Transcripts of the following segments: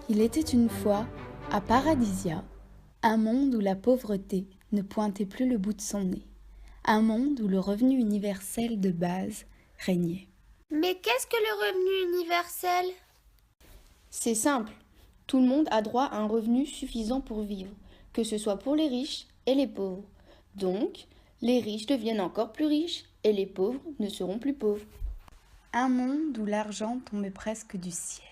Il était une fois, à Paradisia, un monde où la pauvreté ne pointait plus le bout de son nez, un monde où le revenu universel de base régnait. Mais qu'est-ce que le revenu universel? C'est simple, tout le monde a droit à un revenu suffisant pour vivre, que ce soit pour les riches et les pauvres. Donc, les riches deviennent encore plus riches et les pauvres ne seront plus pauvres. Un monde où l'argent tombait presque du ciel.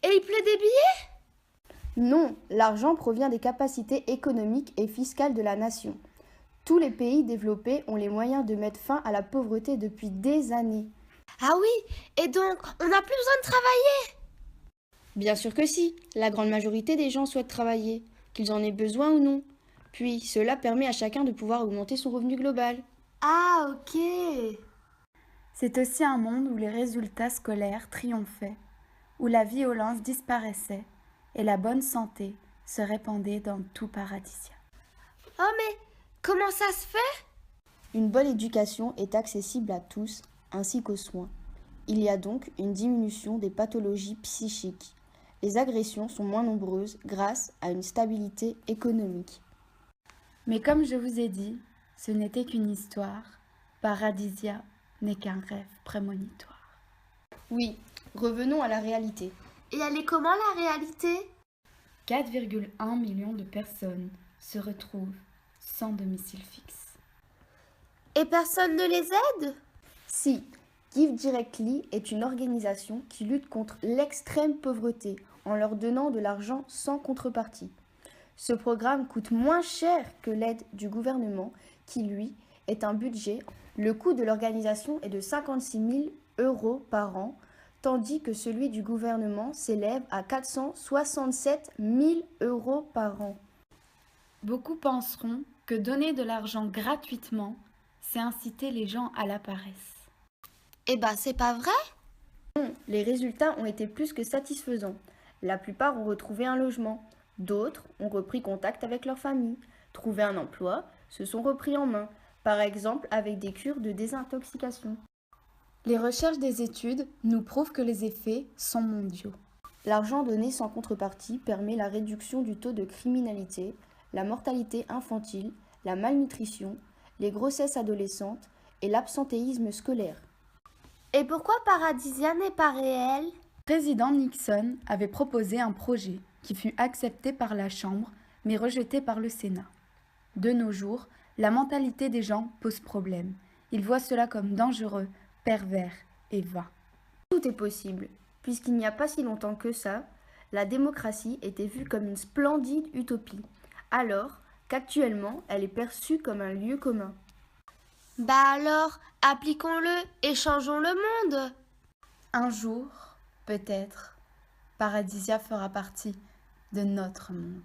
Et il pleut des billets? Non, l'argent provient des capacités économiques et fiscales de la nation. Tous les pays développés ont les moyens de mettre fin à la pauvreté depuis des années. Ah oui, et donc on n'a plus besoin de travailler? Bien sûr que si, la grande majorité des gens souhaitent travailler, qu'ils en aient besoin ou non. Puis cela permet à chacun de pouvoir augmenter son revenu global. Ah ok. C'est aussi un monde où les résultats scolaires triomphaient, où la violence disparaissait et la bonne santé se répandait dans tout Paradisia. Oh mais comment ça se fait? Une bonne éducation est accessible à tous, ainsi qu'aux soins. Il y a donc une diminution des pathologies psychiques. Les agressions sont moins nombreuses grâce à une stabilité économique. Mais comme je vous ai dit, ce n'était qu'une histoire. Paradisia n'est qu'un rêve prémonitoire. Oui, revenons à la réalité. Et elle est comment la réalité? 4,1 millions de personnes se retrouvent sans domicile fixe. Et personne ne les aide? Si, Give Directly est une organisation qui lutte contre l'extrême pauvreté en leur donnant de l'argent sans contrepartie. Ce programme coûte moins cher que l'aide du gouvernement qui, lui, est un budget. Le coût de l'organisation est de 56 000 € par an, tandis que celui du gouvernement s'élève à 467 000 € par an. Beaucoup penseront que donner de l'argent gratuitement, c'est inciter les gens à la paresse. Eh ben c'est pas vrai? Non, les résultats ont été plus que satisfaisants. La plupart ont retrouvé un logement. D'autres ont repris contact avec leur famille, trouvé un emploi, se sont repris en main, par exemple avec des cures de désintoxication. Les recherches des études nous prouvent que les effets sont mondiaux. L'argent donné sans contrepartie permet la réduction du taux de criminalité, la mortalité infantile, la malnutrition, les grossesses adolescentes et l'absentéisme scolaire. Et pourquoi Paradisia n'est pas réel? Le président Nixon avait proposé un projet qui fut accepté par la Chambre mais rejeté par le Sénat. De nos jours, la mentalité des gens pose problème. Ils voient cela comme dangereux, pervers et vain. Tout est possible, puisqu'il n'y a pas si longtemps que ça, la démocratie était vue comme une splendide utopie, alors qu'actuellement elle est perçue comme un lieu commun. Bah alors, appliquons-le et changeons le monde. Un jour, peut-être, Paradisia fera partie de notre monde.